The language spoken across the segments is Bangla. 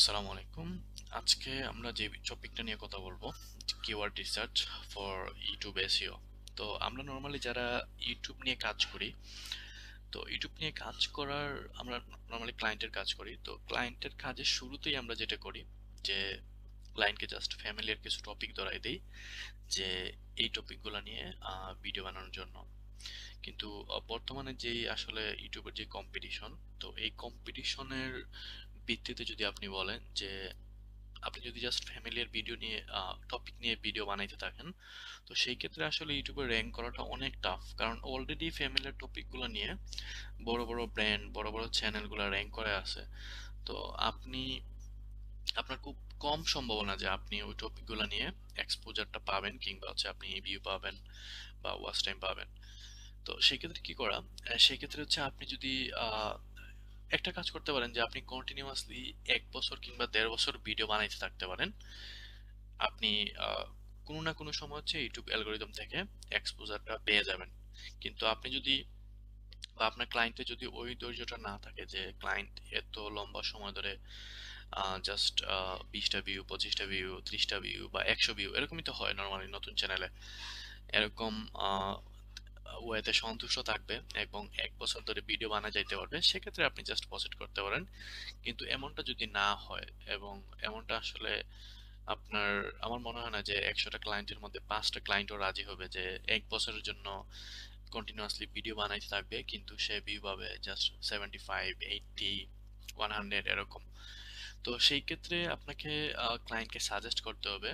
আসসালামু আলাইকুম। আজকে আমরা যে টপিকটা নিয়ে কথা বলবো, keyword research for YouTube SEO. তো আমরা নর্মালি যারা ইউটিউব নিয়ে কাজ করি, তো ইউটিউব নিয়ে কাজ করার আমরা নর্মালি ক্লায়েন্টের কাজ করি। তো ক্লায়েন্টের কাজের শুরুতেই আমরা যেটা করি যে ক্লায়েন্টকে জাস্ট ফ্যামিলিয়ার কিছু টপিক ধরাই দেই যে এই টপিকগুলো নিয়ে ভিডিও বানানোর জন্য। কিন্তু বর্তমানে যেই আসলে ইউটিউবের যে কম্পিটিশন, তো এই কম্পিটিশনের ভিত্তিতে যদি আপনি বলেন যে আপনি যদি জাস্ট ফ্যামিলিয়ার ভিডিও নিয়ে টপিক নিয়ে ভিডিও বানাইতে থাকেন, তো সেই ক্ষেত্রে আসলে ইউটিউবে র্যাঙ্ক করাটা অনেক টাফ, কারণ অলরেডি ফ্যামিলিয়ার টপিকগুলো নিয়ে বড় বড় ব্র্যান্ড বড় বড় চ্যানেলগুলো র্যাঙ্ক করে আছে। তো আপনি আপনার খুব কম সম্ভাবনা যে আপনি ওই টপিকগুলো নিয়ে এক্সপোজারটা পাবেন, কিংবা হচ্ছে আপনি ভিউ পাবেন বা ওয়াচ টাইম পাবেন। তো সেক্ষেত্রে কি করা, সেক্ষেত্রে হচ্ছে আপনি যদি আহ, একটা কাজ করতে পারেন যে আপনি কন্টিনিউয়াসলি 1 বছর কিংবা 1.5 বছর ভিডিও বানাইতে থাকতে পারেন। আপনি কোনো না কোনো সময় হচ্ছে ইউটিউব অ্যালগোরিদম থেকে এক্সপোজারটা পেয়ে যাবেন। কিন্তু আপনি যদি বা আপনার ক্লায়েন্টের যদি ওই ধৈর্যটা না থাকে যে ক্লায়েন্ট এত লম্বা সময় ধরে জাস্ট 20টা ভিউ, 25টা ভিউ, 30টা ভিউ বা 100 ভিউ, এরকমই তো হয় নর্মালি নতুন চ্যানেলে। এরকম ওয়েতে সন্তুষ্ট থাকবে এবং 1 বছর ধরে ভিডিও বানা যাইতে পারবে, সেক্ষেত্রে আপনি জাস্ট প্রসিড করতে পারেন। কিন্তু এমনটা যদি না হয় এবং এমনটা আসলে আপনার, আমার মনে হয় না যে 100টা ক্লায়েন্টের মধ্যে 5টা ক্লায়েন্টও রাজি হবে যে 1 বছরের জন্য কন্টিনিউয়াসলি ভিডিও বানাইতে থাকবে, কিন্তু সে ভিউ পাবে জাস্ট 75, 80, 100 এরকম। তো সেই ক্ষেত্রে আপনাকে ক্লায়েন্টকে সাজেস্ট করতে হবে,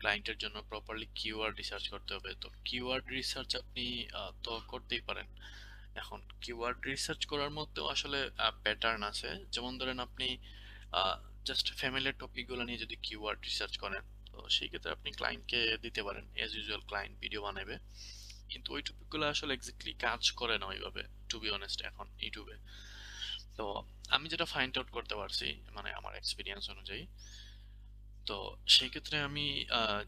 ক্লায়েন্টের জন্য প্রপারলি কিওয়ার্ড রিসার্চ করতে হবে। তো কিওয়ার্ড রিসার্চ আপনি তো করতেই পারেন। এখন কিওয়ার্ড রিসার্চ করার মধ্যেও আসলে প্যাটার্ন আছে। যেমন ধরেন আপনি জাস্ট ফ্যামিলিয়ার টপিকগুলো নিয়ে যদি কিওয়ার্ড রিসার্চ করেন, তো সেই ক্ষেত্রে আপনি ক্লায়েন্টকে দিতে পারেন, এজ ইউজুয়াল ক্লায়েন্ট ভিডিও বানাবে, কিন্তু ওই টপিকগুলো আসলে এক্স্যাক্টলি কাজ করে না ওইভাবে, টু বি অনেস্ট, এখন ইউটিউবে। তো আমি যেটা ফাইন্ড আউট করতে পারছি, মানে আমার এক্সপিরিয়েন্স অনুযায়ী, তো সেই ক্ষেত্রে আমি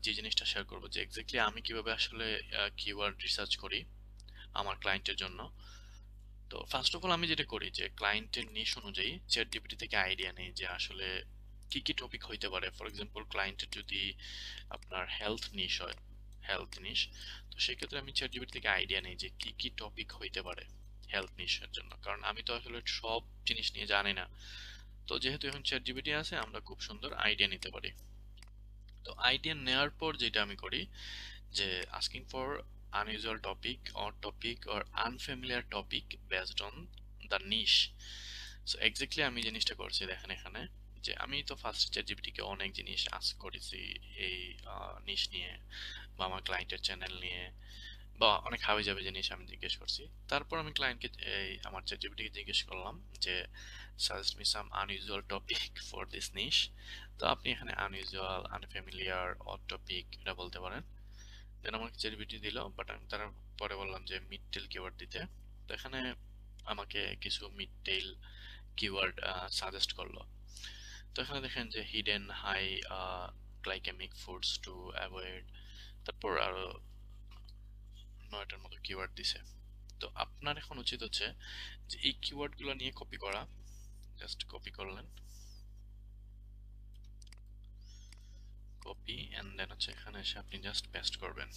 যে জিনিসটা শেয়ার করবো যে এক্স্যাক্টলি আমি কিভাবে আসলে কিওয়ার্ড রিসার্চ করি আমার ক্লায়েন্টের জন্য। তো ফার্স্ট অফ অল আমি যেটা করি যে ক্লায়েন্টের নিশ অনুযায়ী চ্যাট জিপিটি থেকে আইডিয়া নেই যে আসলে কি কি টপিক হইতে পারে। ফর এক্সাম্পল, ক্লায়েন্টের যদি আপনার হেলথ নিশ হয়, হেলথ নিশ, তো সেক্ষেত্রে আমি চ্যাট জিপিটি থেকে আইডিয়া নেই যে কি কি টপিক হইতে পারে হেলথ নিশের জন্য, কারণ আমি তো আসলে সব জিনিস নিয়ে জানি না। তো যেহেতু এখন চ্যাট জিপিটি আছে, আমরা খুব সুন্দর আইডিয়া নিতে পারি। তো আইডিয়া নেওয়ার পর যেটা আমি করি যে asking for unusual topic or unfamiliar topic based on the niche. So exactly আমি জিনিসটা করছি দেখেন এখানে, যে আমি তো ফার্স্ট চ্যাটজিপিটি কে অনেক জিনিস আস্ক করেছি এই নিশ নিয়ে বা আমার ক্লায়েন্টের চ্যানেল নিয়ে, বা অনেক হাবিজাবি জিনিস আমি জিজ্ঞেস করছি। তারপর আমি ক্লায়েন্টকে এই আমার চ্যাটজিপিটি কে জিজ্ঞেস করলাম যে suggest me some unusual topic for this niche. তো আপনি এখানে আনইউজুয়াল, আনফ্যামিলিয়ার, অড টপিক এটা বলতে পারেন। দেন আমাকে চ্যাটজিপিটি দিল, বাট আমি তারপরে বললাম যে মিড টেল কিওয়ার্ড দিতে। তো এখানে আমাকে কিছু মিড টেল কিওয়ার্ড সাজেস্ট করলো। তো এখানে দেখেন যে hidden high glycemic foods to avoid, তারপর আরো 9টার মতো কিওয়ার্ড দিছে। তো আপনার এখন উচিত হচ্ছে যে এই কিওয়ার্ড গুলো নিয়ে কপি করা। জাস্ট কপি করলেন, কপি এন্ড দেন হচ্ছে এখানে এসে আপনি জাস্ট পেস্ট করবেন।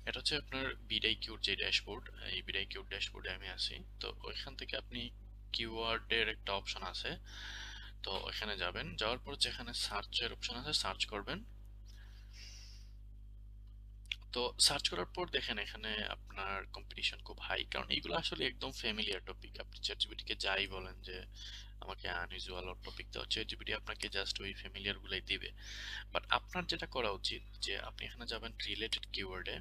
এটা হচ্ছে আপনার বিডাই কিউর যে ড্যাশবোর্ড, এই বিডাই কিউর ড্যাশবোর্ডে আমি আছি। তো ওইখান থেকে আপনি কিওয়ার্ডের একটা অপশন আছে, তো ওইখানে যাবেন, যাওয়ার পর যেখানে সার্চের অপশন আছে সার্চ করবেন। তো সার্চ করার পর দেখেন এখানে আপনার কম্পিটিশন খুব হাই, কারণ এইগুলো আসলে একদম ফ্যামিলিয়ার টপিক। আপনি চ্যাটজিপিটি কে যাই বলেন যে আমাকে আনইউজুয়াল টপিক দাও, চ্যাটজিপিটি আপনাকে জাস্ট ওই ফ্যামিলিয়ার গুলাই দিবে। বাট আপনার যেটা করা উচিত যে আপনি এখানে যাবেন রিলেটেড কিওয়ার্ডে,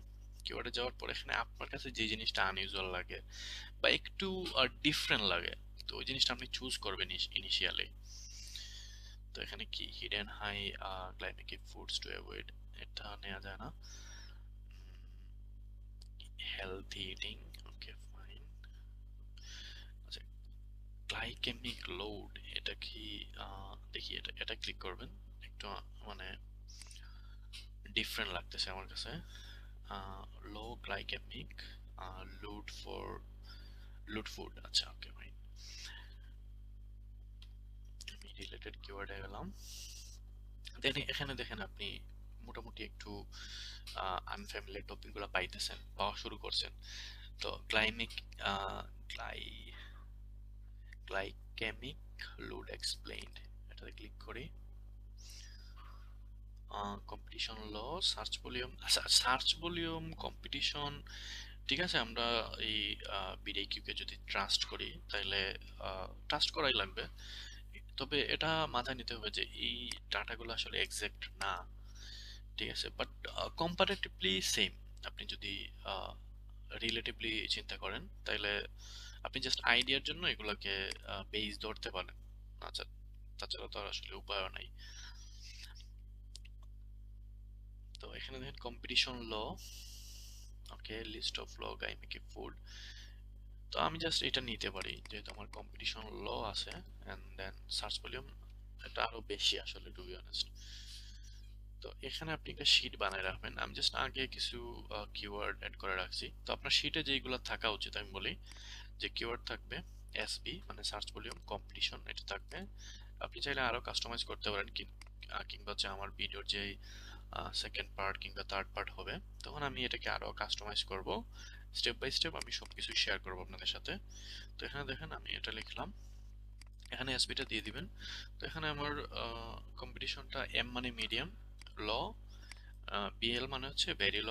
কিওয়ার্ডে যাওয়ার পর এখানে আপনার কাছে যে জিনিসটা আনইউজুয়াল লাগে বা একটু ডিফারেন্ট লাগে, তো ওই জিনিসটা আপনি চুজ করবেন ইনিশিয়ালি। তো এখানে কি hidden high glycemic foods to avoid, এটা নেওয়া যায় না। Healthy eating, okay fine. আচ্ছা, গ্লাইকেমিক লোড, এটা কি দেখি, এটা এটা ক্লিক করবেন। একটু মানে ডিফারেন্ট লাগতেছে আমার কাছে। Low glycemic load for load food, আচ্ছা ওকে ফাইন। রিলেটেড কিওয়ার্ডে গেলাম। দেন এখানে দেখেন আপনি মোটামুটি একটু আনফ্যামিলিয়ার টপিকগুলো পাইতেছেন, পাওয়া শুরু করছেন। তো গ্লাই গ্লাইকেমিক লোড এক্সপ্লেইনড, এটাতে ক্লিক করি। কম্পিটিশন ল, সার্চ ভলিউম। আচ্ছা, সার্চ ভলিউম, কম্পিটিশন, ঠিক আছে। আমরা এই বিডিকিউকে যদি ট্রাস্ট করি তাহলে ট্রাস্ট করাই লাগবে। তবে এটা মাথায় নিতে হবে যে এই ডাটাগুলো আসলে এক্সাক্ট না, ঠিক আছে, বাট কম্পারেটিভলি সেম। আপনি যদি রিলেটিভলি চিন্তা করেন তাহলে আপনি জাস্ট আইডিয়ার জন্য এগুলোকে বেস ধরতে পারেন। আচ্ছা, তাছাড়া তো আর আসলে উপায়ও নাই। তো এখানে দেখেন competition law, okay, list of low glycemic food. তো আমি জাস্ট এটা নিতে পারি যেহেতু আমার কম্পিটিশন ল আছে। এন্ড দেন সার্চ ভলিউম, এটা আরো বেশি আসলে, টু বি অনেস্ট। তো এখানে আপনি একটা শীট বানায় রাখবেন। আমি জাস্ট আগে কিছু কিওয়ার্ড অ্যাড করে রাখছি। তো আপনার শীটে যেগুলো থাকা উচিত আমি বলি, যে কিওয়ার্ড থাকবে এসবি মানে সার্চ ভলিউম, কম্পিটিশন এটা থাকবে। আপনি চাইলে আরো কাস্টমাইজ করতে পারেন, কিংবা হচ্ছে আমার ভিডিওর যে সেকেন্ড পার্ট কিংবা থার্ড পার্ট হবে তখন আমি এটাকে আরো কাস্টমাইজ করব। স্টেপ বাই স্টেপ আমি সবকিছু শেয়ার করব আপনাদের সাথে। তো এখানে দেখেন আমি এটা লিখলাম, এখানে এসপিটা দিয়ে দিবেন। তো এখানে আমার কম্পিটিশনটা এম মানে মিডিয়াম, ল, বিএল মানে হচ্ছে ভেরি ল।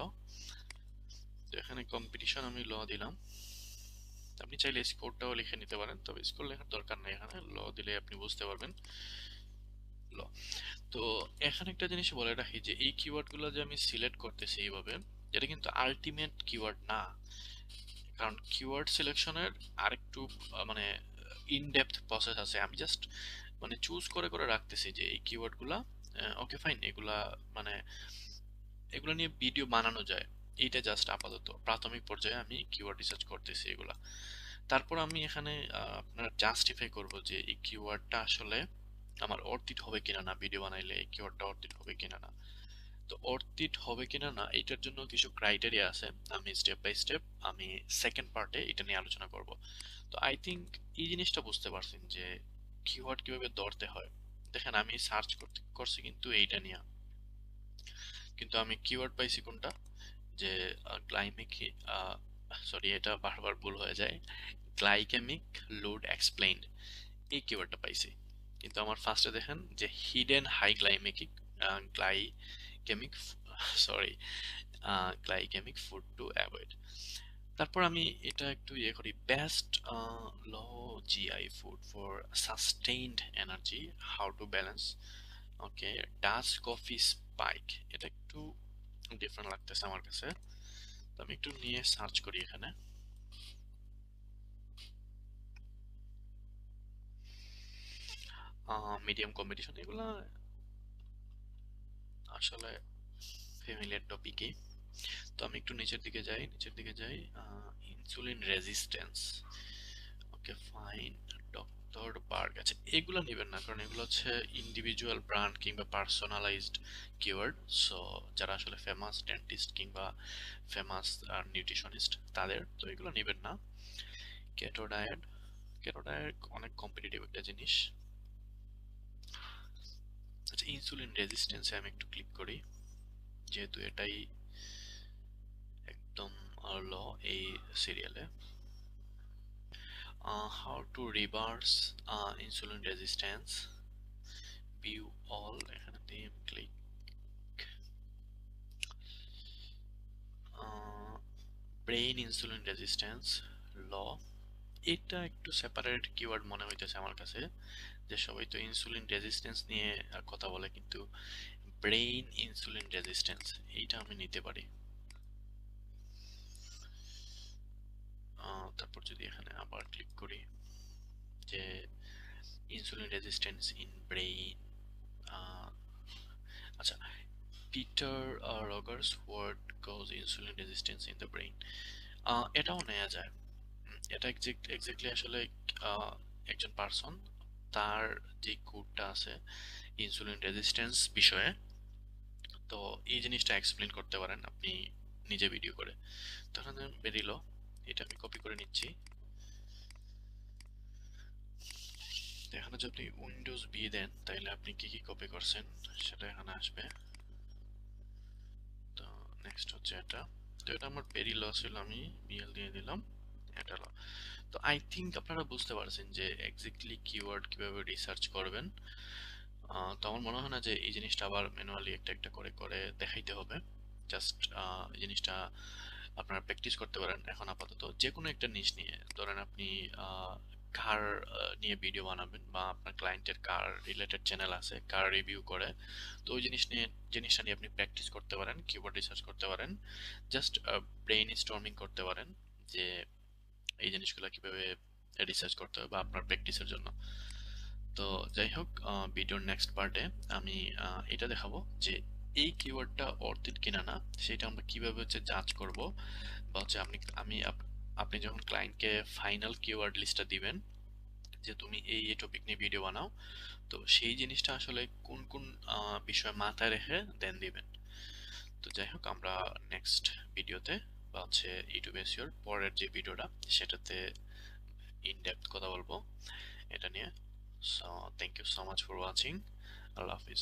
তো এখানে কম্পিটিশন আমি ল দিলাম। আপনি চাইলে স্কোরটাও লিখে নিতে পারেন, তবে স্কোর লেখার দরকার নেই, এখানে ল দিলে আপনি বুঝতে পারবেন, ল। তো এখানে একটা জিনিস বলে রাখি যে এই কিওয়ার্ডগুলো যে আমি সিলেক্ট করতেছি এইভাবে, এটা কিন্তু আলটিমেট কিওয়ার্ড না। কারণ কিওয়ার্ড সিলেকশনের আরেকটু মানে ইন ডেপথ প্রসেস আছে। আমি জাস্ট মানে চুজ করে করে রাখতেছি যে এই কিওয়ার্ডগুলা ওকে ফাইন, এগুলা মানে এগুলো নিয়ে ভিডিও বানানো যায়। এইটা জাস্ট আপাতত প্রাথমিক পর্যায়ে আমি কিওয়ার্ড রিসার্চ করতেছি এগুলা। তারপর আমি এখানে আপনার জাস্টিফাই করব যে এই কিওয়ার্ডটা আসলে আমার অর্থিত হবে কিনা না, ভিডিও বানাইলে এই কিওয়ার্ডটা অর্থিত হবে কিনা না। তো অর্থিত হবে কিনা না এটার জন্য কিছু ক্রাইটেরিয়া আছে, আমি স্টেপ বাই স্টেপ আমি সেকেন্ড পার্টে এটা নিয়ে আলোচনা করব। তো আই থিংক এই জিনিসটা বুঝতে পারছেন যে কিওয়ার্ড কিভাবে ধরতে হয়। দেখেন আমি সার্চ করছি কিন্তু এইটা নিয়ে, কিন্তু আমি কিওয়ার্ড পাইছি কোনটা, যে গ্লাইমিক, সরি এটা বারবার ভুল হয়ে যায়, গ্লাইকেমিক লোড এক্সপ্লেইনড, এই কিওয়ার্ডটা পাইছি। কিন্তু আমার ফার্স্টে দেখেন যে hidden high glycemic, sorry, glycemic food to avoid. তারপর আমি এটা একটু ইয়ে করি, best low GI food for sustained energy, how to balance, okay, dutch coffee spike, এটা একটু ডিফারেন্ট লাগতেছে আমার কাছে। তো আমি একটু নিয়ে সার্চ করি এখানে। মিডিয়াম কম্পিটিশন, এগুলা আসলে ফ্যামিলিয়ার টপিকই। তো আমি একটু নিচের দিকে যাই। Insulin resistance, okay fine, doctor Berg. আচ্ছা, এগুলো নেবেন না কারণ এগুলো হচ্ছে ইন্ডিভিজুয়াল ব্র্যান্ড কিংবা পার্সোনালাইজড কিওয়ার্ড। সো যারা আসলে ফেমাস ডেন্টিস্ট কিংবা ফেমাস নিউট্রিশনিস্ট তাদের, তো এগুলো নেবেন না। কেটো ডায়েট, কেটো ডায়েট অনেক কম্পিটিটিভ একটা জিনিস। আচ্ছা, ইনসুলিন রেজিস্ট্যান্সে আমি একটু ক্লিক করি যেহেতু এটাই একদম ল এই সিরিয়ালে। How to reverse insulin resistance, view all, এখানে দিয়ে click. Brain insulin resistance law, এটা একটু সেপারেট কিওয়ার্ড মনে হইতেছে আমার কাছে, যে সবাই তো ইনসুলিন রেজিস্ট্যান্স নিয়ে কথা বলে, কিন্তু ব্রেইন ইনসুলিন রেজিস্ট্যান্স এইটা আমি নিতে পারি। তারপর যদি এখানে আবার ক্লিক করি যে ইনসুলিন রেজিস্ট্যান্স ইন ব্রেইন, আচ্ছা, Peter Rogers what cause insulin resistance in the brain, এটাও নেওয়া যায়। এটা এক্স্যাক্টলি আসলে একজন পার্সন, তার যে কোডটা আছে ইনসুলিন রেজিস্ট্যান্স বিষয়ে, তো এই জিনিসটা এক্সপ্লেন করতে পারেন আপনি নিজে ভিডিও করে। তখন বেরিলো, এটা আমি কপি করে নিচ্ছি। তো এখানে যদি আপনি উইন্ডোজ বি দেন তাহলে আপনি কি কি কপি করছেন সেটা এখানে আসবে। তো নেক্সট হচ্ছে এটা। তো এটা আমার পেরি ল ছিল, আমি বিএল দিয়ে দিলাম। এটা ল। তো আই থিংক আপনারা বুঝতে পারছেন যে এক্স্যাক্টলি কিওয়ার্ড কিভাবে রিসার্চ করবেন। তো আমার মনে হয় না যে এই জিনিসটা আবার ম্যানুয়ালি একটা একটা করে করে দেখাইতে হবে। জাস্ট এই জিনিসটা আপনারা প্র্যাকটিস করতে পারেন। এখন আপাতত যে কোনো একটা নিশ নিয়ে ধরেন আপনি কার নিয়ে ভিডিও বানাবেন বা আপনার ক্লায়েন্টের কার রিলেটেড চ্যানেল আছে, কার রিভিউ করে। তো ওই জিনিসটা নিয়ে আপনি প্র্যাকটিস করতে পারেন, কিবোর্ড রিসার্চ করতে পারেন, জাস্ট ব্রেইন স্টর্মিং করতে পারেন যে এই জিনিসগুলো কিভাবে রিসার্চ করতে হবে বা আপনার প্র্যাকটিসের জন্য। তো যাই হোক, ভিডিওর নেক্সট পার্টে আমি এটা দেখাবো যে এই কিওয়ার্ডটা অর্থের কিনা না সেটা আমরা কিভাবে হচ্ছে জাজ করব, বা হচ্ছে আপনি যখন ক্লায়েন্টকে ফাইনাল কিওয়ার্ড লিস্টটা দিবেন যে তুমি এই টপিক নিয়ে ভিডিও বানাও, তো সেই জিনিসটা আসলে কোন কোন বিষয় মাথায় রেখে দেন দিবেন। তো যাই হোক, আমরা নেক্সট ভিডিওতে বা হচ্ছে ইউটিউব এসইওর পরের যে ভিডিওটা সেটাতে ইন ডেপথ কথা বলবো এটা নিয়ে। So thank you so much for watching. আল্লাহ হাফিজ।